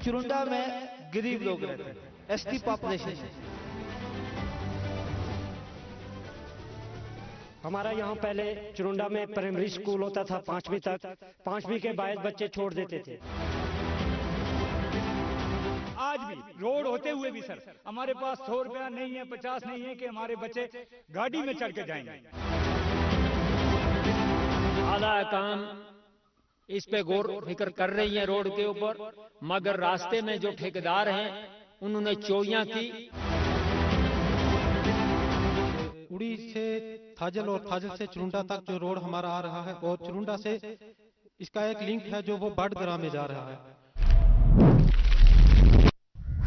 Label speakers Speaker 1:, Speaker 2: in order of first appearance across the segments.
Speaker 1: चुरुंडा में गरीब लोग रहते हैं, एसटी पॉपुलेशन है।
Speaker 2: हमारा यहाँ पहले चुरुंडा में प्राइमरी स्कूल होता था 5वीं तक, 5वीं के बाद बच्चे छोड़ देते थे।
Speaker 3: आज भी रोड होते हुए भी सर हमारे पास 100 रुपया नहीं है, 50 नहीं है कि हमारे बच्चे गाड़ी में चढ़ के जाएंगे।
Speaker 4: आला काम इस पे गौर फिक्र कर रही है रोड के ऊपर, मगर रास्ते में जो ठेकेदार हैं उन्होंने चोरियां की।
Speaker 5: उड़ी से थाजल और थाजल से चुरुंडा तक जो रोड हमारा आ रहा है और चुरुंडा से इसका एक लिंक है जो वो बड़गरा में जा रहा है।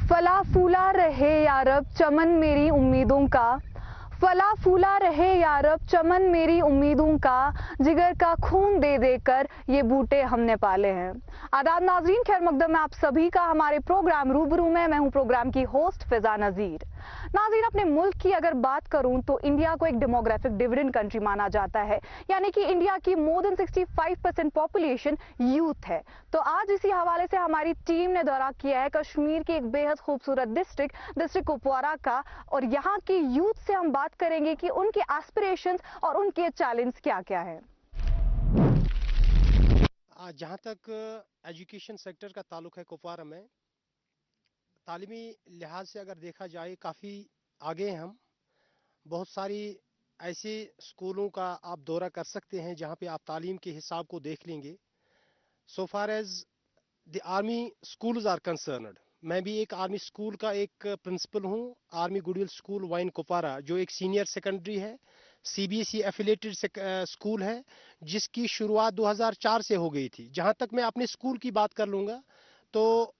Speaker 6: फला फूला रहे यारब चमन मेरी उम्मीदों का, फला फूला रहे यारब चमन मेरी उम्मीदों का, जिगर का खून दे देकर ये बूटे हमने पाले हैं। आदाब नाजरीन, खैर मकदम में आप सभी का हमारे प्रोग्राम रूबरू में। मैं हूं प्रोग्राम की होस्ट फिजा नजीर। नाज़रीन, अपने मुल्क की अगर बात करूं तो इंडिया को एक डेमोग्राफिक डिविडेंड कंट्री माना जाता है, यानी कि इंडिया की मोर देन 65% पॉपुलेशन यूथ है। तो आज इसी हवाले से हमारी टीम ने दौरा किया है कश्मीर की एक बेहद खूबसूरत डिस्ट्रिक्ट कुपवारा का, और यहाँ की यूथ से हम बात करेंगे कि उनके एस्पिरेशंस और उनके चैलेंज क्या क्या है।
Speaker 7: जहाँ तक एजुकेशन सेक्टर का ताल्लुक है कुपवारा में, तालीमी लिहाज से अगर देखा जाए काफ़ी आगे हैं हम। बहुत सारी ऐसे स्कूलों का आप दौरा कर सकते हैं जहाँ पे आप तालीम के हिसाब को देख लेंगे। So far as the army schools are concerned, मैं भी एक आर्मी स्कूल का एक प्रिंसिपल हूँ, आर्मी गुडविल स्कूल वाइन कुपवारा, जो एक सीनियर सेकेंडरी है, CBSE एफिलेटेड स्कूल है, जिसकी शुरुआत 2004 से हो गई थी। जहाँ तक मैं अपने स्कूल की बात कर लूँगा तो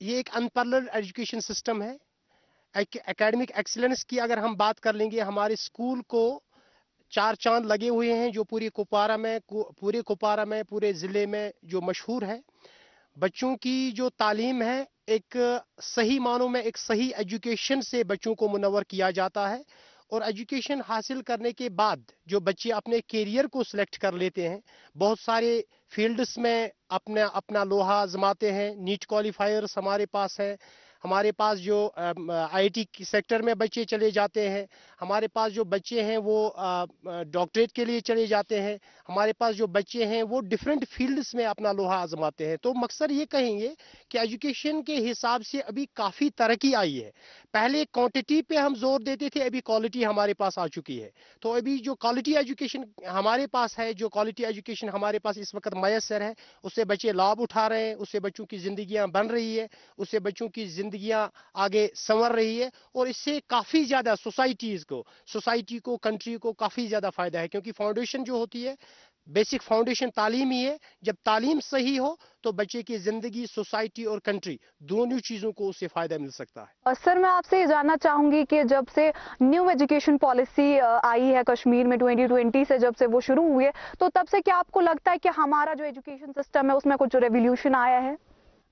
Speaker 7: ये एक अनपैरेलल्ड एजुकेशन सिस्टम है। एकेडमिक एक्सीलेंस की अगर हम बात कर लेंगे, हमारे स्कूल को 4 चांद लगे हुए हैं, जो पूरे कुपवारा में पूरे ज़िले में जो मशहूर है। बच्चों की जो तालीम है एक सही मानों में एक सही एजुकेशन से बच्चों को मुनव्वर किया जाता है, और एजुकेशन हासिल करने के बाद जो बच्चे अपने कैरियर को सिलेक्ट कर लेते हैं, बहुत सारे फील्ड्स में अपना लोहा आजमाते हैं। नीट क्वालिफायर्स हमारे पास है, हमारे पास जो IT सेक्टर में बच्चे चले जाते हैं, हमारे पास जो बच्चे हैं वो डॉक्टरेट के लिए चले जाते हैं, हमारे पास जो बच्चे हैं वो डिफरेंट फील्ड्स में अपना लोहा आजमाते हैं। तो मकसद ये कहेंगे कि एजुकेशन के हिसाब से अभी काफ़ी तरक्की आई है। पहले क्वांटिटी पे हम जोर देते थे, अभी क्वालिटी हमारे पास आ चुकी है। तो अभी जो क्वालिटी एजुकेशन हमारे पास है, जो क्वालिटी एजुकेशन हमारे पास इस वक्त मैसर है, उससे बच्चे लाभ उठा रहे हैं, उससे बच्चों की ज़िंदगियाँ बन रही है, उससे बच्चों की ज़िंदगियाँ आगे संवर रही है, और इससे काफ़ी ज़्यादा सोसाइटी को कंट्री को काफ़ी ज़्यादा फ़ायदा है। क्योंकि फाउंडेशन जो होती है, बेसिक फाउंडेशन तालीम ही है। जब तालीम सही हो तो बच्चे की जिंदगी, सोसाइटी और कंट्री दोनों चीजों को उससे फायदा मिल सकता है।
Speaker 6: और सर, मैं आपसे ये जानना चाहूंगी कि जब से न्यू एजुकेशन पॉलिसी आई है कश्मीर में 2020 से, जब से वो शुरू हुई है, तो तब से क्या आपको लगता है कि हमारा जो एजुकेशन सिस्टम है उसमें कुछ रेवोल्यूशन आया है?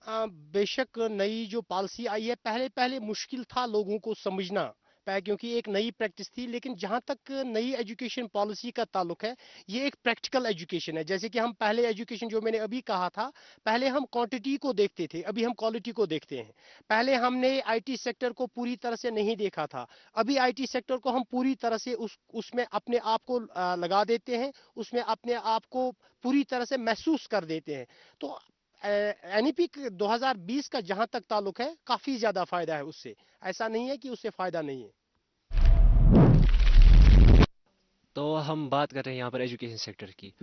Speaker 7: बेशक नई जो पॉलिसी आई है, पहले मुश्किल था लोगों को समझना, क्योंकि एक नई प्रैक्टिस थी। लेकिन जहां तक नई एजुकेशन पॉलिसी का ताल्लुक है, ये एक प्रैक्टिकल एजुकेशन है। जैसे कि हम पहले एजुकेशन जो मैंने अभी कहा था, पहले हम क्वांटिटी को देखते थे, अभी हम क्वालिटी को देखते हैं। पहले हमने IT सेक्टर को पूरी तरह से नहीं देखा था, अभी IT सेक्टर को हम पूरी तरह से उसमें अपने आप को लगा देते हैं, उसमें अपने आप को पूरी तरह से महसूस कर देते हैं। तो NEP 2020 का जहां तक ताल्लुक है, काफी ज्यादा फायदा है उससे, ऐसा नहीं है कि उससे फायदा नहीं है।
Speaker 8: तो हम बात कर रहे हैं यहाँ पर एजुकेशन सेक्टर की।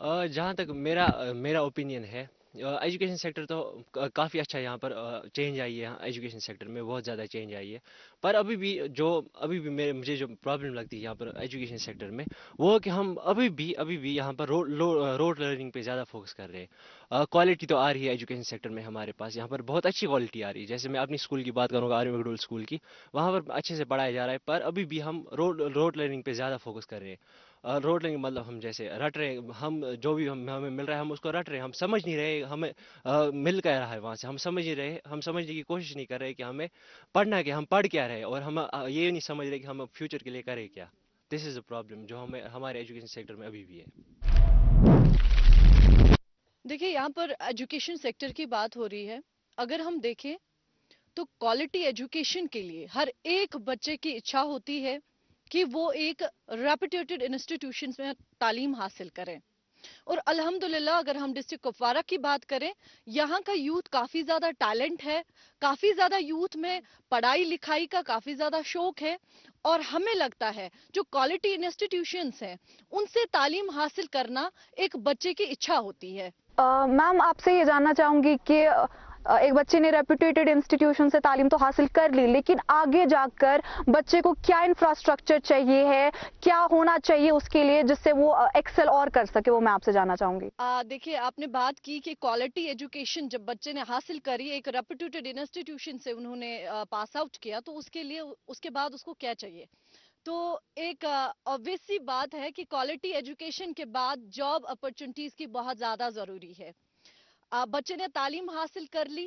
Speaker 8: जहाँ तक मेरा ओपिनियन है, एजुकेशन सेक्टर तो काफ़ी अच्छा है। यहाँ पर चेंज आई है, एजुकेशन सेक्टर में बहुत ज़्यादा चेंज आई है। पर अभी भी मुझे जो प्रॉब्लम लगती है यहाँ पर एजुकेशन सेक्टर में, वो कि हम अभी भी यहाँ पर रोड लर्निंग पे ज़्यादा फोकस कर रहे हैं। क्वालिटी तो आ रही है एजुकेशन सेक्टर में, हमारे पास यहाँ पर बहुत अच्छी क्वालिटी आ रही है। जैसे मैं अपनी स्कूल की बात करूँगा, आर्मी मिडिल स्कूल की, वहाँ पर अच्छे से पढ़ाया जा रहा है। पर अभी भी हम रोड लर्निंग पे ज़्यादा फोकस कर रहे हैं। रोड लर्निंग मतलब हम जैसे रट रहे हैं, हम जो भी हमें मिल रहा है हम उसको रट रहे हैं, हम समझ नहीं रहे हमें मिल क्या रहा है वहाँ से, हम समझ नहीं रहे, हम समझने की कोशिश नहीं कर रहे कि हमें पढ़ना है, कि हम पढ़ क्या रहे हैं, और हम ये नहीं समझ रहे कि हम फ्यूचर के लिए करें क्या। दिस इज़ अ प्रॉब्लम जो हमारे एजुकेशन सेक्टर में अभी भी है।
Speaker 9: देखिए, यहाँ पर एजुकेशन सेक्टर की बात हो रही है। اگر ہم دیکھیں تو کوالٹی ایجوکیشن کے لیے ہر ایک بچے کی اچھا ہوتی ہے کہ وہ ایک ریپوٹیڈ انسٹیٹیوشنز میں تعلیم حاصل کریں. اور الحمدللہ اگر ہم ڈسٹرکٹ کپوارہ کی بات کریں، یہاں کا یوتھ کافی زیادہ ٹیلنٹ ہے، کافی زیادہ یوتھ میں پڑھائی لکھائی کا کافی زیادہ شوق ہے، اور ہمیں لگتا ہے جو کوالٹی انسٹیٹیوشنز ہیں ان سے تعلیم حاصل کرنا ایک بچے کی اچھا ہوتی ہے.
Speaker 6: میم آپ سے یہ جاننا چاہوں گی کہ ایک بچے نے ریپوٹیڈ انسٹیٹیوشن سے تعلیم تو حاصل کر لی، لیکن آگے جا کر بچے کو کیا انفراسٹرکچر چاہیے ہے، کیا ہونا چاہیے اس کے لیے جس سے وہ ایکسل اور کر سکے، وہ میں آپ سے جاننا چاہوں گی.
Speaker 9: دیکھیے آپ نے بات کی کہ کوالٹی ایجوکیشن جب بچے نے حاصل کری، ایک ریپوٹیڈ انسٹیٹیوشن سے انہوں نے پاس آؤٹ کیا، تو اس کے لیے اس کے بعد اس کو کیا چاہیے؟ تو ایک obvious سی بات ہے کہ کوالٹی ایجوکیشن کے بعد جاب اپرچونٹیز کی بہت زیادہ ضروری ہے. بچے نے تعلیم حاصل کر لی،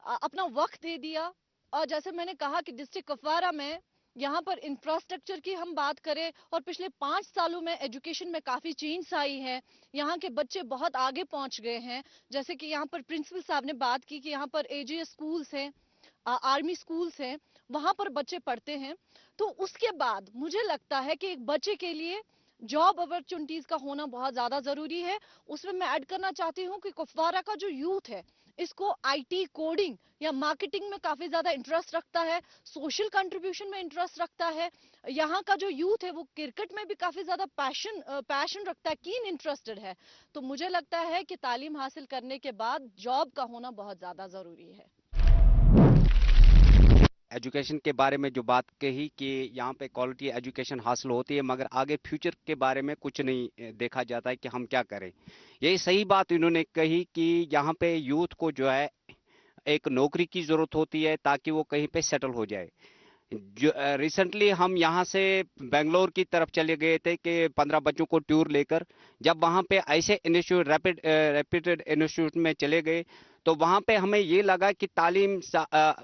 Speaker 9: اپنا وقت دے دیا، اور جیسے میں نے کہا کہ ڈسٹرکٹ کپوارہ میں یہاں پر انفراسٹرکچر کی ہم بات کریں اور پچھلے 5 سالوں میں ایجوکیشن میں کافی چینج آئی ہے، یہاں کے بچے بہت آگے پہنچ گئے ہیں. جیسے کہ یہاں پر پرنسپل صاحب نے بات کی کہ یہاں پر AGS سکولز ہیں، آرمی سکولز ہیں، وہاں پر بچے پڑھتے ہیں. تو اس کے بعد مجھے لگتا ہے کہ ایک بچے کے لیے جاب اپرچونٹیز کا ہونا بہت زیادہ ضروری ہے. اس میں ایڈ کرنا چاہتی ہوں کہ کپوارہ کا جو یوتھ ہے اس کو IT کوڈنگ یا مارکیٹنگ میں کافی زیادہ انٹرسٹ رکھتا ہے، سوشل کنٹریبیوشن میں انٹرسٹ رکھتا ہے. یہاں کا جو یوتھ ہے وہ کرکٹ میں بھی کافی زیادہ پیشن رکھتا ہے، کین انٹرسٹڈ ہے. تو مجھے لگتا ہے کہ تعلیم حاصل کرنے کے بعد جاب کا ہونا بہت زیادہ ضروری ہے.
Speaker 10: ایجوکیشن کے بارے میں جو بات کہی کہ یہاں پہ کوالٹی ایجوکیشن حاصل ہوتی ہے، مگر آگے فیوچر کے بارے میں کچھ نہیں دیکھا جاتا ہے کہ ہم کیا کریں. یہی صحیح بات انہوں نے کہی کہ یہاں پہ یوتھ کو جو ہے ایک نوکری کی ضرورت ہوتی ہے تاکہ وہ کہیں پہ سیٹل ہو جائے. جو ریسنٹلی ہم یہاں سے بنگلور کی طرف چلے گئے تھے کہ 15 بچوں کو ٹور لے کر، جب وہاں پہ ایسے انسٹیٹیوٹ ریپیٹڈ انسٹیٹیوٹ میں چلے گئے تو وہاں پہ ہمیں یہ لگا کہ تعلیم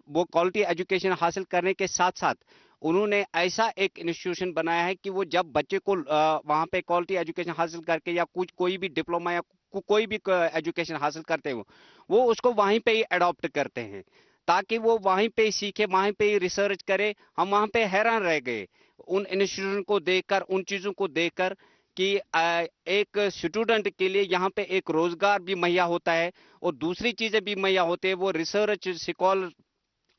Speaker 10: وہ کوالٹی ایجوکیشن حاصل کرنے کے ساتھ ساتھ انہوں نے ایسا ایک انسٹیٹیوشن بنایا ہے کہ وہ جب بچے کو وہاں پہ کوالٹی ایجوکیشن حاصل کر کے یا کوئی بھی ڈپلوما یا کوئی بھی ایجوکیشن حاصل کرتے ہو وہ اس کو وہیں پہ ہی اڈاپٹ کرتے ہیں تاکہ وہ وہیں پہ ہی سیکھے، وہیں پہ ہی ریسرچ کرے. ہم وہاں پہ حیران رہ گئے ان انسٹیٹیوشن کو دیکھ کر، ان چیزوں کو دیکھ کر کہ ایک اسٹوڈنٹ کے لیے یہاں پہ ایک روزگار بھی مہیا ہوتا ہے اور دوسری چیزیں بھی مہیا ہوتے ہیں، وہ ریسرچ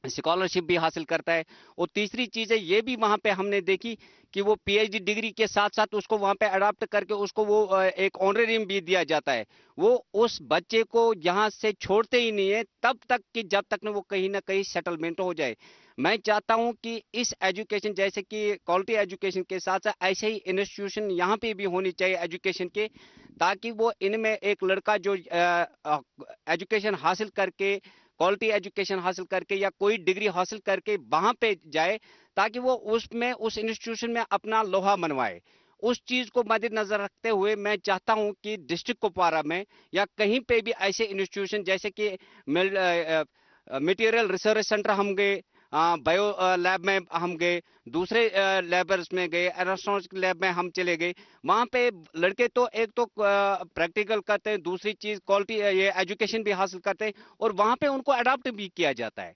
Speaker 10: اسکالرشپ بھی حاصل کرتا ہے. اور تیسری چیز ہے یہ بھی وہاں پہ ہم نے دیکھی کہ وہ PhD ڈگری کے ساتھ ساتھ اس کو وہاں پہ اڈاپٹ کر کے اس کو وہ ایک آنریم بھی دیا جاتا ہے. وہ اس بچے کو یہاں سے چھوڑتے ہی نہیں ہے تب تک کہ جب تک نہ وہ کہیں نہ کہیں سیٹلمنٹ ہو جائے. میں چاہتا ہوں کہ اس ایجوکیشن جیسے کہ کوالٹی ایجوکیشن کے ساتھ ساتھ ایسے ہی انسٹیٹیوشن یہاں پہ بھی ہونی چاہیے ایجوکیشن کے، تاکہ وہ ان میں ایک لڑکا جو ایجوکیشن حاصل کر کے، کوالٹی ایجوکیشن حاصل کر کے یا کوئی ڈگری حاصل کر کے وہاں پہ جائے تاکہ وہ اس انسٹیٹیوشن میں اپنا لوہا منوائے. اس چیز کو مد نظر رکھتے ہوئے میں چاہتا ہوں کہ ڈسٹرکٹ کپوارہ میں یا کہیں پہ بھی ایسے انسٹیٹیوشن جیسے کہ مٹیریل ریسرچ سینٹر ہم گئے، بایو لیب میں ہم گئے، دوسرے لیبرز میں گئے، ایروسونک لیب میں ہم چلے گئے. وہاں پہ لڑکے تو ایک تو پریکٹیکل کرتے ہیں، دوسری چیز کوالٹی یہ ایجوکیشن بھی حاصل کرتے ہیں اور وہاں پہ ان کو اڈاپٹ بھی کیا جاتا ہے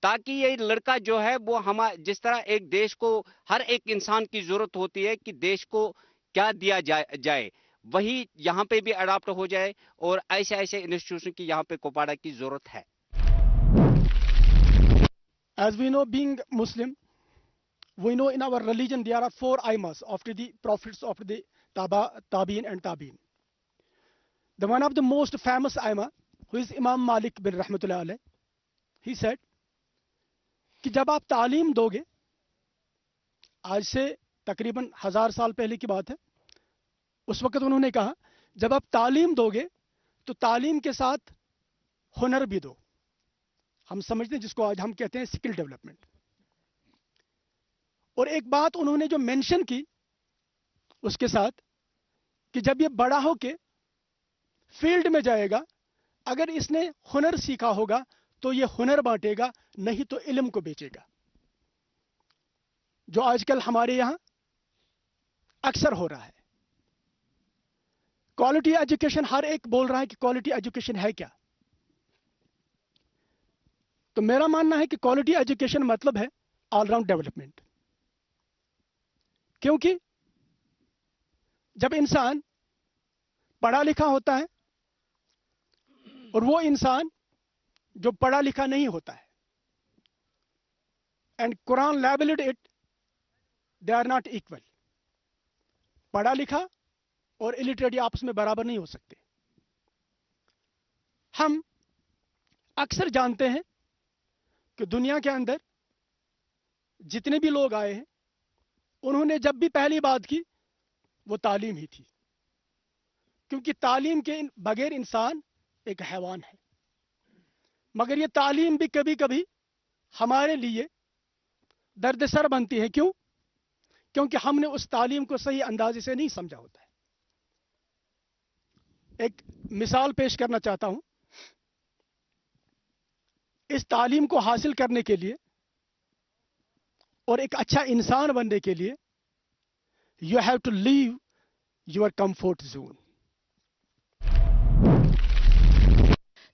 Speaker 10: تاکہ یہ لڑکا جو ہے وہ جس طرح ایک دیش کو ہر ایک انسان کی ضرورت ہوتی ہے کہ دیش کو کیا دیا جائے وہی یہاں پہ بھی اڈاپٹ ہو جائے. اور ایسے انسٹیٹیوشن کی یہاں پہ کپواڑہ کی ضرورت ہے.
Speaker 11: As we know, being Muslim, we know in our religion there are 4 imams after the prophets of the Tabi'in and Tabi'in. The one of the most famous imam, who is Imam Malik bin Rahmatullah alayh, he said کہ جب آپ تعلیم دو گے، آج سے تقریباً 1000 سال پہلے کی بات ہے، اس وقت انہوں نے کہا جب آپ تعلیم دو گے تو تعلیم کے ساتھ ہنر بھی دو. ہم سمجھتے ہیں جس کو آج ہم کہتے ہیں اسکل ڈیولپمنٹ. اور ایک بات انہوں نے جو مینشن کی اس کے ساتھ کہ جب یہ بڑا ہو کے فیلڈ میں جائے گا، اگر اس نے ہنر سیکھا ہوگا تو یہ ہنر بانٹے گا، نہیں تو علم کو بیچے گا، جو آج کل ہمارے یہاں اکثر ہو رہا ہے. کوالٹی ایجوکیشن، ہر ایک بول رہا ہے کہ کوالٹی ایجوکیشن ہے کیا. तो मेरा मानना है कि क्वालिटी एजुकेशन मतलब है ऑलराउंड डेवलपमेंट। क्योंकि जब इंसान पढ़ा लिखा होता है और वो इंसान जो पढ़ा लिखा नहीं होता है, and Quran labelled it, they are not equal. पढ़ा लिखा और इलिटरेट आपस में बराबर नहीं हो सकते। हम अक्सर जानते हैं कि दुनिया के अंदर जितने भी लोग आए हैं, उन्होंने जब भी पहली बात की वो तालीम ही थी, क्योंकि तालीम के बगैर इंसान एक हैवान है। मगर ये तालीम भी कभी कभी हमारे लिए दर्द-सर बनती है। क्यों? क्योंकि हमने उस तालीम को सही अंदाजे से नहीं समझा होता है। एक मिसाल पेश करना चाहता हूं। इस तालीम को हासिल करने के लिए और एक अच्छा इंसान बनने के लिए you have to leave your comfort zone.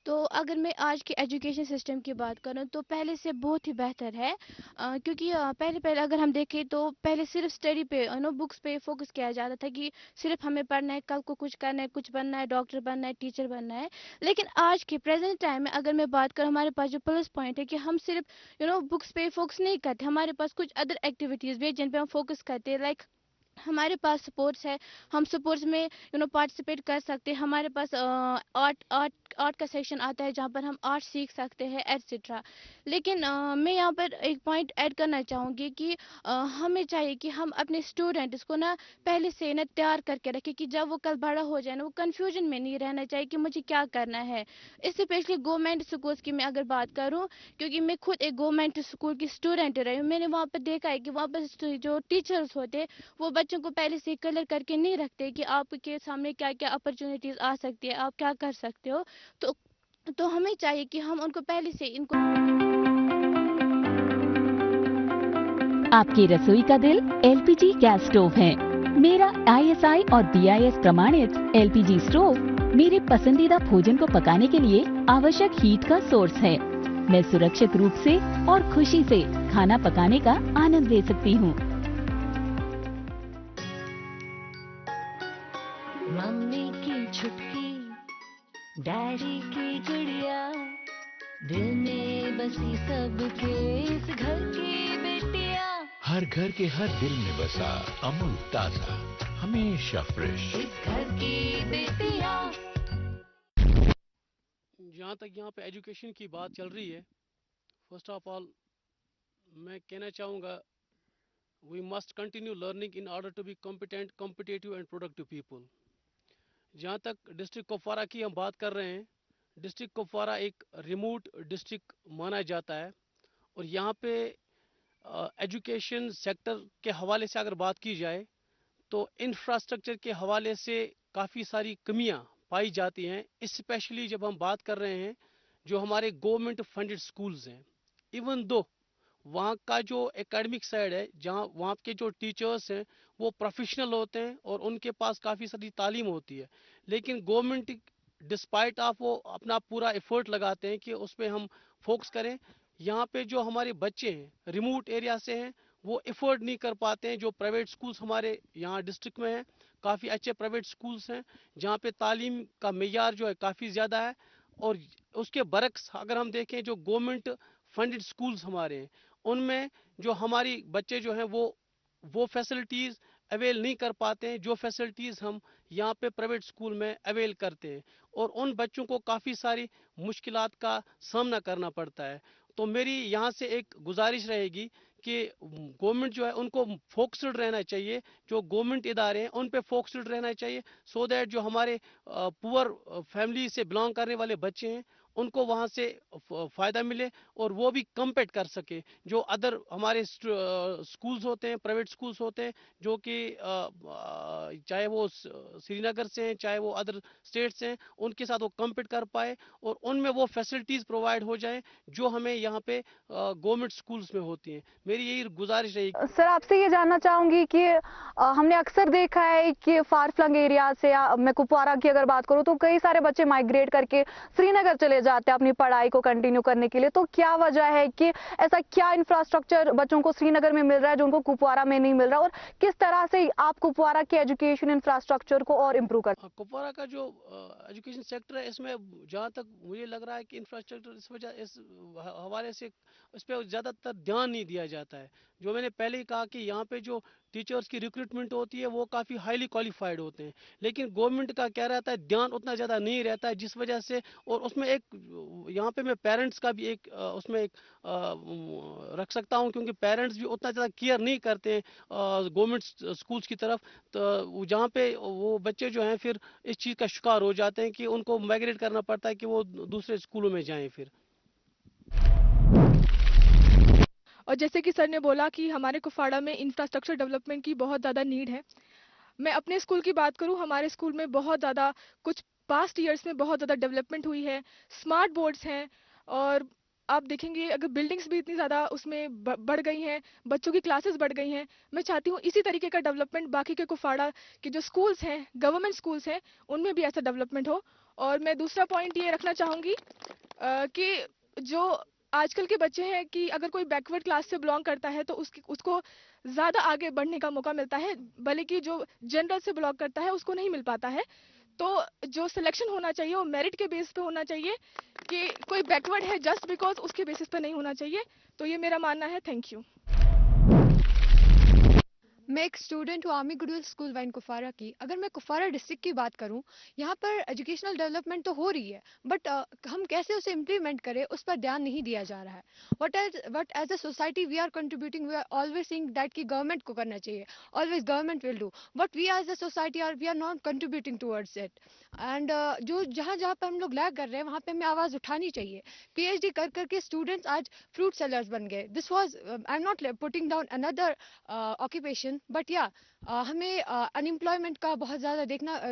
Speaker 12: तो अगर मैं आज के एजुकेशन सिस्टम की बात करूं तो पहले से बहुत ही बेहतर है, क्योंकि पहले अगर हम देखें तो पहले सिर्फ स्टडी पे बुक्स पे फोकस किया जाता था कि सिर्फ हमें पढ़ना है, कल को कुछ करना है, कुछ बनना है, डॉक्टर बनना है, टीचर बनना है। लेकिन आज के प्रेजेंट टाइम में अगर मैं बात करूं, हमारे पास जो प्लस पॉइंट है कि हम सिर्फ बुक्स पे फोकस नहीं करते, हमारे पास कुछ अदर एक्टिविटीज़ भी है जिन पे हम फोकस करते हैं। लाइक हमारे पास स्पोर्ट्स है, हम स्पोर्ट्स में पार्टिसिपेट कर सकते हैं। हमारे पास आर्ट का सेक्शन आता है जहाँ पर हम आर्ट सीख सकते हैं एटसेट्रा। लेकिन मैं यहाँ पर एक पॉइंट ऐड करना चाहूँगी कि हमें चाहिए कि हम अपने स्टूडेंट्स को ना पहले से ना तैयार करके रखें कि जब वो कल बड़ा हो जाए ना वो कन्फ्यूजन में नहीं रहना चाहिए कि मुझे क्या करना है। स्पेशली गवर्नमेंट स्कूल्स की मैं अगर बात करूँ, क्योंकि मैं खुद एक गवर्नमेंट स्कूल की स्टूडेंट रही हूँ, मैंने वहाँ पर देखा है कि वहाँ पर जो टीचर्स होते हैं वो बच्चों को पहले से क्लियर करके नहीं रखते कि आपके सामने क्या क्या अपॉर्चुनिटीज आ सकती है, आप क्या कर सकते हो। तो हमें चाहिए कि हम उनको पहले से इनको।
Speaker 13: आपकी रसोई का दिल एलपीजी गैस स्टोव है। मेरा आईएसआई और बीआईएस प्रमाणित एलपीजी स्टोव मेरे पसंदीदा भोजन को पकाने के लिए आवश्यक हीट का सोर्स है। मैं सुरक्षित रूप से और खुशी से खाना पकाने का आनंद ले सकती हूँ।
Speaker 14: मम्मी की छुटकी, डैडी की गुड़िया, दिल में बसी सबके इस घर की बेटिया।
Speaker 15: हर घर के हर दिल में बसा अमूल ताजा, हमेशा फ्रेश।
Speaker 14: इस घर की बेटिया।
Speaker 16: जहाँ तक यहाँ पे एजुकेशन की बात चल रही है, फर्स्ट ऑफ ऑल मैं कहना चाहूँगा we must continue learning in order to be competent, competitive and productive people. जहाँ तक डिस्ट्रिक्ट कुपवारा की हम बात कर रहे हैं, डिस्ट्रिक्ट कुपवारा एक रिमोट डिस्ट्रिक्ट माना जाता है और यहाँ पे एजुकेशन सेक्टर के हवाले से अगर बात की जाए तो इंफ्रास्ट्रक्चर के हवाले से काफ़ी सारी कमियाँ पाई जाती हैं। स्पेशली जब हम बात कर रहे हैं जो हमारे गवर्नमेंट फंडेड स्कूल्स हैं, इवन दो वहाँ का जो एकेडमिक साइड है, जहाँ वहाँ के जो टीचर्स हैं वो प्रोफेशनल होते हैं और उनके पास काफ़ी सारी तालीम होती है, लेकिन गवर्नमेंट डिस्पाइट ऑफ वो अपना पूरा एफर्ट लगाते हैं कि उस पर हम फोकस करें। यहाँ पे जो हमारे बच्चे हैं रिमोट एरिया से हैं वो एफर्ट नहीं कर पाते हैं। जो प्राइवेट स्कूल्स हमारे यहाँ डिस्ट्रिक्ट में हैं, काफ़ी अच्छे प्राइवेट स्कूल्स हैं जहाँ पे तालीम का मेयार जो है काफ़ी ज़्यादा है। और उसके बरक्स अगर हम देखें जो गवर्नमेंट फंडेड स्कूल्स हमारे हैं उनमें जो हमारी बच्चे जो हैं वो फैसिलिटीज़ अवेल नहीं कर पाते हैं जो फैसिलिटीज़ हम यहाँ पे प्राइवेट स्कूल में अवेल करते हैं, और उन बच्चों को काफ़ी सारी मुश्किलात का सामना करना पड़ता है। तो मेरी यहाँ से एक गुजारिश रहेगी कि गवर्नमेंट जो है उनको फोकस्ड रहना चाहिए, जो गवर्नमेंट इदारे हैं उन पे फोकस्ड रहना चाहिए, सो दैट जो हमारे पुअर फैमिली से बिलोंग करने वाले बच्चे हैं उनको वहाँ से फ़ायदा मिले और वो भी कम्पीट कर सके जो अदर हमारे स्कूल्स होते हैं, प्राइवेट स्कूल्स होते हैं, जो कि चाहे वो श्रीनगर से हैं चाहे वो अदर स्टेट से हैं, उनके साथ वो कम्पीट कर पाए और उनमें वो फैसिलिटीज़ प्रोवाइड हो जाएं जो हमें यहाँ पे गवर्नमेंट स्कूल्स में होती हैं। मेरी यही गुजारिश रहेगी।
Speaker 6: सर आपसे ये जानना चाहूँगी कि हमने अक्सर देखा है कि फार फ्लंग एरिया से, मैं कुपवारा की अगर बात करूँ तो कई सारे बच्चे माइग्रेट करके श्रीनगर चले जाते हैं अपनी पढ़ाई को कंटिन्यू करने के लिए, तो क्या वजह है कि ऐसा क्या इंफ्रास्ट्रक्चर बच्चों को श्रीनगर में मिल रहा है जो उनको कुपवारा में नहीं मिल रहा, और किस तरह से आप कुपवारा के एजुकेशन इंफ्रास्ट्रक्चर को और इम्प्रूव कर?
Speaker 16: कुपवारा का जो एजुकेशन सेक्टर है, इसमें जहाँ तक मुझे लग रहा है कि इंफ्रास्ट्रक्चर इस हवाले से इस पर ज़्यादातर ध्यान नहीं दिया जाता है। जो मैंने पहले ही कहा कि यहाँ पे जो टीचर्स की रिक्रूटमेंट होती है वो काफ़ी हाईली क्वालिफाइड होते हैं, लेकिन गवर्नमेंट का क्या रहता है, ध्यान उतना ज़्यादा नहीं रहता है, जिस वजह से, और उसमें एक यहाँ पे मैं पेरेंट्स का भी एक उसमें एक रख सकता हूँ, क्योंकि पेरेंट्स भी उतना ज़्यादा केयर नहीं करते गवर्नमेंट स्कूल्स की तरफ, तो जहाँ पे वो बच्चे जो हैं फिर इस चीज़ का शिकार हो जाते हैं कि उनको माइग्रेट करना पड़ता है कि वो दूसरे स्कूलों में जाएं फिर।
Speaker 17: और जैसे कि सर ने बोला कि हमारे कुफवाड़ा में इंफ्रास्ट्रक्चर डेवलपमेंट की बहुत ज़्यादा नीड है। मैं अपने स्कूल की बात करूं, हमारे स्कूल में बहुत ज़्यादा कुछ पास्ट ईयर्स में बहुत ज़्यादा डेवलपमेंट हुई है, स्मार्ट बोर्ड्स हैं, और आप देखेंगे अगर बिल्डिंग्स भी इतनी ज़्यादा उसमें बढ़ गई हैं, बच्चों की क्लासेस बढ़ गई हैं। मैं चाहती हूँ इसी तरीके का डेवलपमेंट बाकी के कुफवाड़ा के जो स्कूल्स हैं, गवर्नमेंट स्कूल्स हैं, उनमें भी ऐसा डेवलपमेंट हो। और मैं दूसरा पॉइंट ये रखना चाहूँगी कि जो आजकल के बच्चे हैं कि अगर कोई बैकवर्ड क्लास से बिलोंग करता है तो उसको ज़्यादा आगे बढ़ने का मौका मिलता है, भले कि जो जनरल से बिलोंग करता है उसको नहीं मिल पाता है। तो जो सिलेक्शन होना चाहिए वो मेरिट के बेस पे होना चाहिए, कि कोई बैकवर्ड है जस्ट बिकॉज उसके बेसिस पे नहीं होना चाहिए। तो ये मेरा मानना है। Thank you.
Speaker 18: मैं एक स्टूडेंट हूँ army goodwill school wine Kupwara की। अगर मैं कुफवारा डिस्ट्रिक्ट की बात करूँ, यहाँ पर एजुकेशनल डेवलपमेंट तो हो रही है, बट हम कैसे उसे इम्प्लीमेंट करें उस पर ध्यान नहीं दिया जा रहा है। What as a society we are contributing, we are always seeing that कि गवर्नमेंट को करना चाहिए, always government will do, but we as a society we are not contributing towards it. And जो जहाँ जहाँ पर हम लोग लैग कर रहे हैं वहाँ पे हमें आवाज़ उठानी चाहिए। PhD कर करके स्टूडेंट्स आज फ्रूट सेलर्स बन गए। This was, I am not putting down another occupation, but या हमें अनएम्प्लॉयमेंट का बहुत ज़्यादा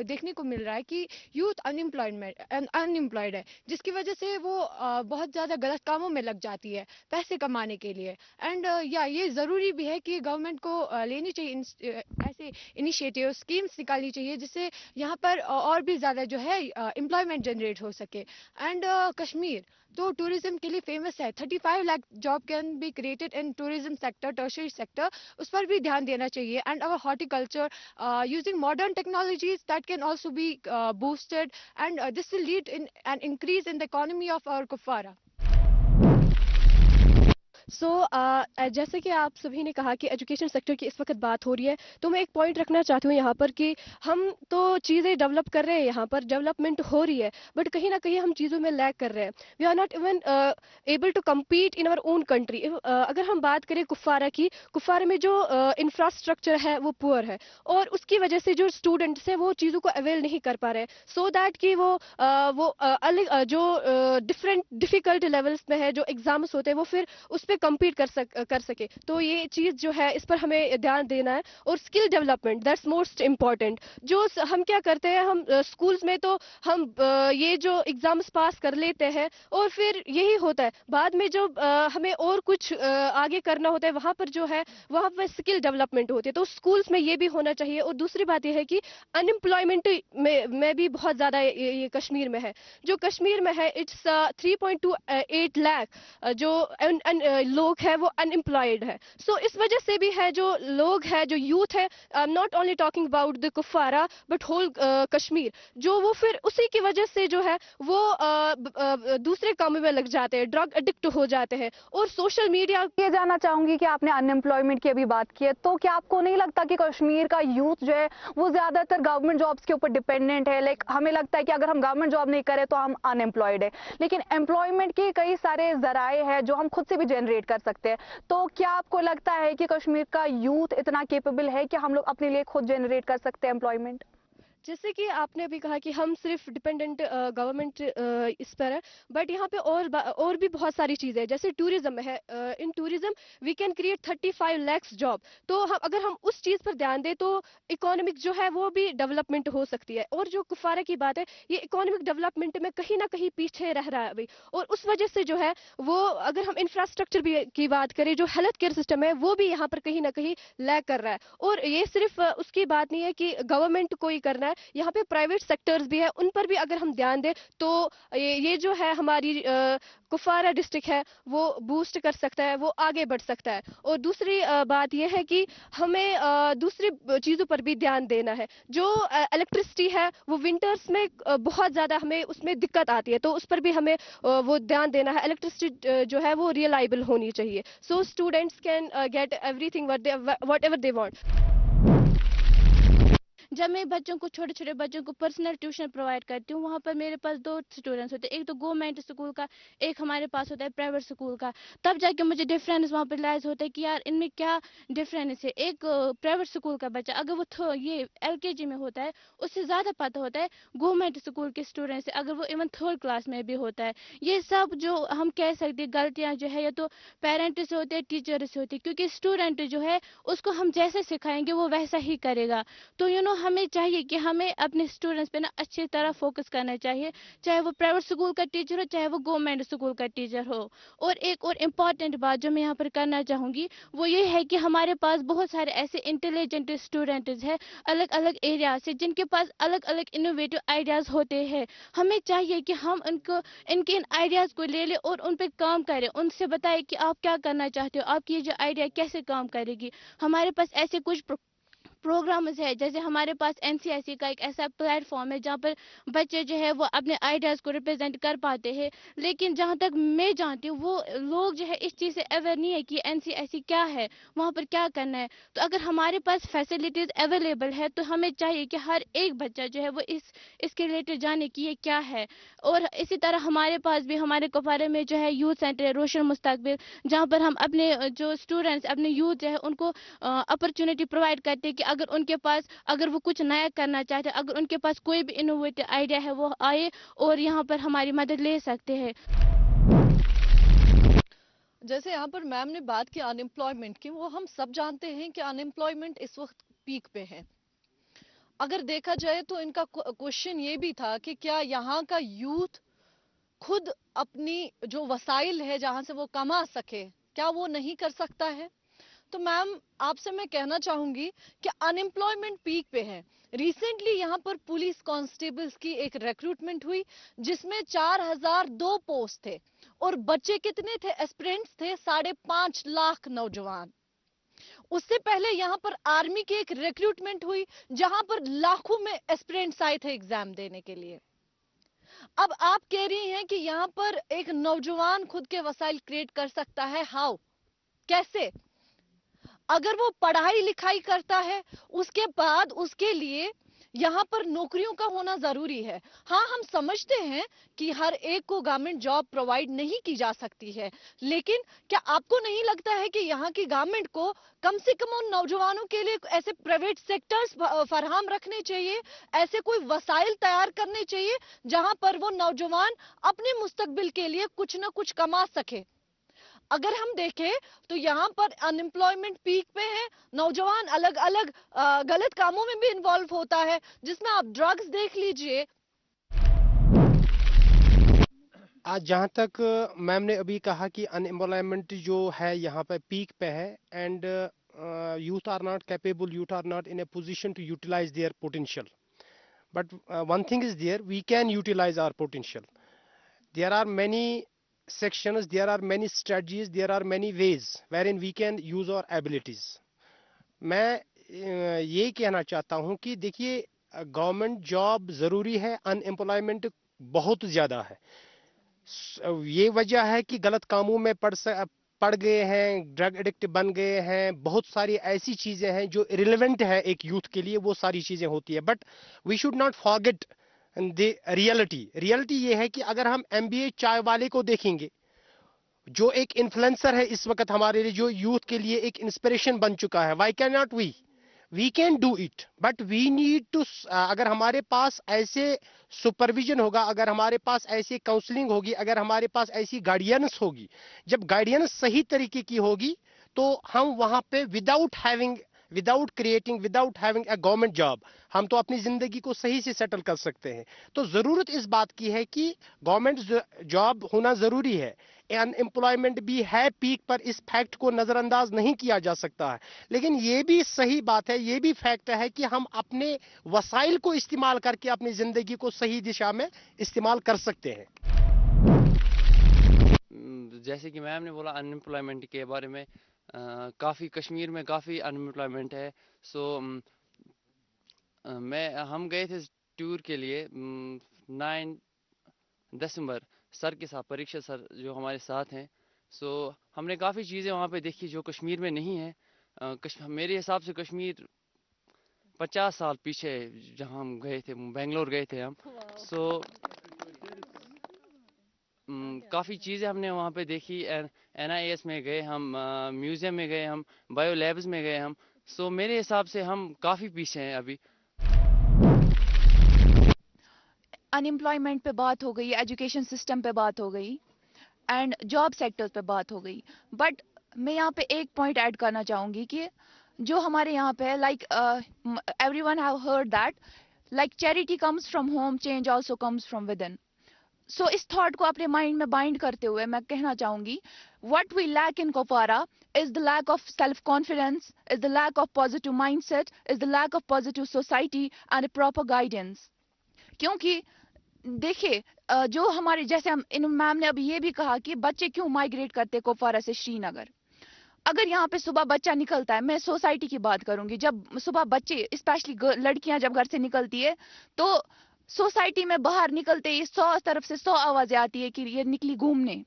Speaker 18: देखने को मिल रहा है कि यूथ अनएम्प्लॉयड है, जिसकी वजह से वो बहुत ज़्यादा गलत कामों में लग जाती है पैसे कमाने के लिए। एंड या ये ज़रूरी भी है कि गवर्नमेंट को लेनी चाहिए ऐसे इनिशिएटिव, स्कीम्स निकालनी चाहिए जिससे यहाँ पर और भी ज़्यादा जो है एम्प्लॉयमेंट जनरेट हो सके। एंड कश्मीर तो टूरिज्म के लिए फेमस है। 35 lakh job can be created in tourism sector, tertiary sector, उस पर भी ध्यान देना चाहिए। And our horticulture using modern technologies that can also be boosted, and this will lead in an increase in the economy of our Kupwara.
Speaker 19: जैसे कि आप सभी ने कहा कि एजुकेशन सेक्टर की इस वक्त बात हो रही है, तो मैं एक पॉइंट रखना चाहती हूँ यहाँ पर कि हम तो चीज़ें डेवलप कर रहे हैं, यहाँ पर डेवलपमेंट हो रही है, बट कहीं ना कहीं हम चीज़ों में लैग कर रहे हैं। We are not even able to compete in our own country. अगर हम बात करें कुफवारा की, कुफवारा में जो इंफ्रास्ट्रक्चर है वो पुअर है, और उसकी वजह से जो स्टूडेंट्स हैं वो चीज़ों को अवेल नहीं कर पा रहे, सो दैट कि वो अलग जो डिफरेंट डिफ़िकल्ट लेवल्स में है, जो एग्जाम्स होते हैं वो फिर उस पर कम्पीट कर सके। तो ये चीज़ जो है इस पर हमें ध्यान देना है। और skill development, that's most important. जो हम क्या करते हैं, हम स्कूल्स में तो हम ये जो एग्जाम्स पास कर लेते हैं और फिर यही होता है, बाद में जो हमें और कुछ आगे करना होता है वहाँ पर जो है वहाँ पर स्किल डेवलपमेंट होती है। तो स्कूल्स में ये भी होना चाहिए। और दूसरी बात यह है कि अनएम्प्लॉयमेंट में भी बहुत ज़्यादा ये कश्मीर में है। जो कश्मीर में है इट्स 3.28 लाख जो लोग है वो अनएम्प्लॉयड है। सो इस वजह से भी है जो लोग है, जो यूथ है, not only talking about the Kupwara but whole Kashmir, जो वो फिर उसी की वजह से जो है वो दूसरे कामों में लग जाते हैं, ड्रग एडिक्ट हो जाते हैं। और सोशल मीडिया,
Speaker 6: ये जानना चाहूंगी कि आपने अनएम्प्लॉयमेंट की अभी बात की है, तो क्या आपको नहीं लगता कि कश्मीर का यूथ जो है वो ज्यादातर गवर्नमेंट जॉब्स के ऊपर डिपेंडेंट है? लाइक हमें लगता है कि अगर हम गवर्नमेंट जॉब नहीं करें तो हम अनएम्प्लॉयड है, लेकिन एम्प्लॉयमेंट के कई सारे जराए हैं जो हम खुद से भी जनरेट कर सकते हैं। तो क्या आपको लगता है कि कश्मीर का यूथ इतना केपेबल है कि हम लोग अपने लिए खुद जनरेट कर सकते हैं एम्प्लॉयमेंट?
Speaker 19: जैसे कि आपने अभी कहा कि हम सिर्फ डिपेंडेंट गवर्नमेंट इस पर है, बट यहाँ पे और भी बहुत सारी चीज़ें हैं। जैसे टूरिज्म है, in tourism we can create 35 lakh job. तो अगर हम उस चीज़ पर ध्यान दें तो इकोनॉमिक जो है वो भी डेवलपमेंट हो सकती है। और जो कुफवारा की बात है, ये इकोनॉमिक डेवलपमेंट में कहीं ना कहीं पीछे रह रहा है अभी, और उस वजह से जो है वो, अगर हम इंफ्रास्ट्रक्चर की बात करें, जो हेल्थ केयर सिस्टम है वो भी यहाँ पर कहीं ना कहीं लैग कर रहा है। और ये सिर्फ उसकी बात नहीं है कि गवर्नमेंट को ही करना है, यहाँ पे प्राइवेट सेक्टर्स भी है, उन पर भी अगर हम ध्यान दें तो ये जो है हमारी कुफवारा डिस्ट्रिक्ट है वो बूस्ट कर सकता है, वो आगे बढ़ सकता है। और दूसरी बात यह है कि हमें दूसरी चीज़ों पर भी ध्यान देना है। जो इलेक्ट्रिसिटी है वो विंटर्स में बहुत ज़्यादा हमें उसमें दिक्कत आती है, तो उस पर भी हमें वो ध्यान देना है। इलेक्ट्रिसिटी जो है वो रिलायबल होनी चाहिए, so students can get everything what ever they want. जब मैं बच्चों को, छोटे छोटे बच्चों को पर्सनल ट्यूशन प्रोवाइड करती हूँ, वहाँ पर मेरे पास 2 स्टूडेंट्स होते हैं, एक तो गवर्नमेंट स्कूल का, एक हमारे पास होता है प्राइवेट स्कूल का। तब जाके मुझे डिफरेंस वहाँ पर रियलाइज होता है कि यार इनमें क्या डिफरेंस है। एक प्राइवेट स्कूल का बच्चा अगर वो ये LKG में होता है, उससे ज़्यादा पता होता है गवर्नमेंट स्कूल के स्टूडेंट से, अगर वो इवन 3rd क्लास में भी होता है। ये सब जो हम कह सकते हैं गलतियाँ जो है या तो पेरेंट से होते हैं, टीचर से होती है, क्योंकि स्टूडेंट जो है उसको हम जैसे सिखाएंगे वो वैसा ही करेगा। तो हमें चाहिए कि हमें अपने स्टूडेंट्स पे ना अच्छी तरह फोकस करना चाहिए, चाहे वो प्राइवेट स्कूल का टीचर हो, चाहे वो गवर्नमेंट स्कूल का टीचर हो। और एक और इम्पॉर्टेंट बात जो मैं यहाँ पर करना चाहूँगी वो ये है कि हमारे पास बहुत सारे ऐसे इंटेलिजेंट स्टूडेंट्स हैं अलग अलग एरिया से, जिनके पास अलग अलग इनोवेटिव आइडियाज़ होते हैं। हमें चाहिए कि हम इनके इन आइडियाज़ को ले लें और उन पर काम करें, उनसे बताएं कि आप क्या करना चाहते हो, आपकी ये जो आइडिया कैसे काम करेगी। हमारे पास ऐसे कुछ प्रोग्राम्स है, जैसे हमारे पास NCIC का एक ऐसा प्लेटफॉर्म है जहाँ पर बच्चे जो है वो अपने आइडियाज़ को रिप्रेजेंट कर पाते हैं। लेकिन जहाँ तक मैं जानती हूँ वो लोग जो है इस चीज़ से अवेयर नहीं है कि NCIC क्या है, वहाँ पर क्या करना है। तो अगर हमारे पास फैसिलिटीज़ अवेलेबल है तो हमें चाहिए कि हर एक बच्चा जो है वो इसके रिलेटेड जाने कि ये क्या है। और इसी तरह हमारे पास भी हमारे कुपवारा में जो है यूथ सेंटर है रोशन मुस्तकबिल, जहाँ पर हम अपने जो स्टूडेंट्स, अपने यूथ जो है उनको अपॉर्चुनिटी प्रोवाइड करते हैं कि अगर उनके पास, अगर वो कुछ नया करना चाहते हैं, अगर उनके पास कोई भी इनोवेटिव आइडिया है, वो आए और यहाँ पर हमारी मदद ले सकते हैं।
Speaker 9: जैसे यहाँ पर मैम ने बात की अनएम्प्लॉयमेंट की, वो हम सब जानते हैं कि अनएम्प्लॉयमेंट इस वक्त पीक पे है। अगर देखा जाए तो इनका क्वेश्चन ये भी था कि क्या यहाँ का यूथ खुद अपनी जो वसाइल है जहाँ से वो कमा सके, क्या वो नहीं कर सकता है? तो मैम आपसे मैं कहना चाहूंगी कि अनएम्प्लॉयमेंट पीक पे है। रिसेंटली यहाँ पर पुलिस कांस्टेबल्स की एक रिक्रूटमेंट हुई जिसमें 4002 पोस्ट थे और बच्चे कितने थे, एस्पिरेंट्स थे 5.5 लाख नौजवान। उससे पहले यहाँ पर आर्मी की एक रिक्रूटमेंट हुई जहां पर लाखों में एस्पिरेंट्स आए थे एग्जाम देने के लिए। अब आप कह रही हैं कि यहाँ पर एक नौजवान खुद के वसाइल क्रिएट कर सकता है, हाउ, कैसे? अगर वो पढ़ाई लिखाई करता है उसके बाद उसके लिए यहाँ पर नौकरियों का होना जरूरी है। हाँ, हम समझते हैं कि हर एक को गवर्नमेंट जॉब प्रोवाइड नहीं की जा सकती है, लेकिन क्या आपको नहीं लगता है कि यहाँ की गवर्नमेंट को कम से कम उन नौजवानों के लिए ऐसे प्राइवेट सेक्टर्स फराहम रखने चाहिए, ऐसे कोई वसाइल तैयार करने चाहिए जहां पर वो नौजवान अपने मुस्तकबिल के लिए कुछ ना कुछ कमा सके? अगर हम देखें तो यहाँ पर अनएम्प्लॉयमेंट पीक पे है, नौजवान अलग अलग गलत कामों में भी इन्वॉल्व होता है, जिसमें आप ड्रग्स देख लीजिए।
Speaker 7: आज जहाँ तक मैम ने अभी कहा कि अनएम्प्लॉयमेंट जो है यहाँ पे पीक पे है and youth are not capable, youth are not in a position to utilise their potential, but one thing is there, we can utilise our potential. There are many sections, there are many strategies, there are many ways wherein we can use our abilities. मैं ये कहना चाहता हूँ कि देखिए government job ज़रूरी है, unemployment बहुत ज़्यादा है। ये वजह है कि गलत कामों में पड़ गए हैं, ड्रग एडिक्ट बन गए हैं, बहुत सारी ऐसी चीज़ें हैं जो इरेलेवेंट है एक यूथ के लिए, वो सारी चीज़ें होती है। But we should not forget reality ये है कि अगर हम MBA चाय वाले को देखेंगे जो एक इन्फ्लुएंसर है इस वक्त हमारे लिए, जो यूथ के लिए एक इंस्पिरेशन बन चुका है, why can not we can do it, but we need to, अगर हमारे पास ऐसे सुपरविजन होगा, अगर हमारे पास ऐसी काउंसलिंग होगी, अगर हमारे पास ऐसी गाइडेंस होगी, जब गाइडेंस सही तरीके की होगी तो हम वहां पे without having without having a government job हम तो अपनी ज़िंदगी को सही से सेटल कर सकते हैं। तो ज़रूरत इस बात की है कि गवर्नमेंट जॉब होना ज़रूरी है। अनएम्प्लॉयमेंट भी है पीक पर, इस फैक्ट को नज़रअंदाज नहीं किया जा सकता है। लेकिन ये भी सही बात है, ये भी फैक्ट है कि हम अपने वसाइल को इस्तेमाल करके अपनी ज़िंदगी को सही दिशा में इस्तेमाल कर सकते हैं।
Speaker 20: जैसे कि मैम ने बोला अनएम्प्लॉयमेंट के बारे में, काफ़ी कश्मीर में काफ़ी अनएम्प्लॉयमेंट है। सो हम गए थे टूर के लिए 9 दिसंबर सर के साथ, परीक्षा सर जो हमारे साथ हैं। सो हमने काफ़ी चीज़ें वहाँ पे देखी जो कश्मीर में नहीं है। मेरे हिसाब से कश्मीर 50 साल पीछे है जहाँ हम गए थे, बेंगलोर गए थे हम। सो काफ़ी चीज़ें हमने वहाँ पे देखी। NIS में गए हम, म्यूज़ियम में गए हम, बायो लैब्स में गए हम। सो मेरे हिसाब से हम काफ़ी पीछे हैं अभी।
Speaker 21: अनएम्प्लॉयमेंट पे बात हो गई, एजुकेशन सिस्टम पे बात हो गई एंड जॉब सेक्टर्स पे बात हो गई, बट मैं यहाँ पे एक पॉइंट ऐड करना चाहूँगी कि जो हमारे यहाँ पे like everyone have heard that like charity comes from home, change also comes from within. So इस थॉट को अपने माइंड में बाइंड करते हुए मैं कहना चाहूँगी what we lack in Kupwara is the lack of self-confidence, is the lack of positive mindset, is the lack of positive society and a proper guidance। क्योंकि देखिए जो हमारे जैसे हम इन मैम ने अभी ये भी कहा कि बच्चे क्यों माइग्रेट करते कुपवारा से श्रीनगर। अगर यहाँ पे सुबह बच्चा निकलता है, मैं सोसाइटी की बात करूंगी, जब सुबह बच्चे स्पेशली लड़कियां जब घर से निकलती है तो सोसाइटी में बाहर निकलते ही 100 तरफ से 100 आवाजें आती है कि ये निकली घूमने,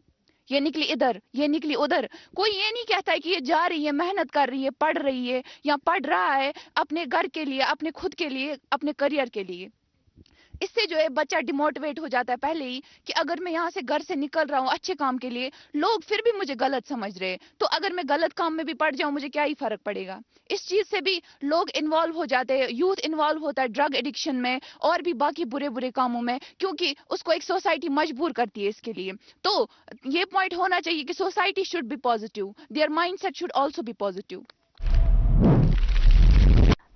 Speaker 21: ये निकली इधर, ये निकली उधर। कोई ये नहीं कहता है कि ये जा रही है, मेहनत कर रही है, पढ़ रही है या पढ़ रहा है अपने घर के लिए, अपने खुद के लिए, अपने करियर के लिए। इससे जो है बच्चा डिमोटिवेट हो जाता है पहले ही कि अगर मैं यहाँ से घर से निकल रहा हूँ अच्छे काम के लिए, लोग फिर भी मुझे गलत समझ रहे हैं, तो अगर मैं गलत काम में भी पड़ जाऊँ मुझे क्या ही फर्क पड़ेगा। इस चीज से भी लोग इन्वॉल्व हो जाते हैं, यूथ इन्वॉल्व होता है ड्रग एडिक्शन में और भी बाकी बुरे बुरे कामों में, क्योंकि उसको एक सोसाइटी मजबूर करती है इसके लिए। तो ये पॉइंट होना चाहिए कि society should be positive, there mindset should also be positive.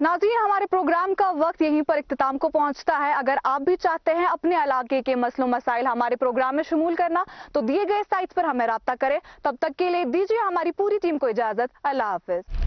Speaker 6: नाज़रीन, हमारे प्रोग्राम का वक्त यहीं पर इख्तिताम को पहुंचता है। अगर आप भी चाहते हैं अपने इलाके के मसलों मसाइल हमारे प्रोग्राम में शमूल करना तो दिए गए साइट्स पर हमें राब्ता करें। तब तक के लिए दीजिए हमारी पूरी टीम को इजाजत। अल्लाह हाफिज।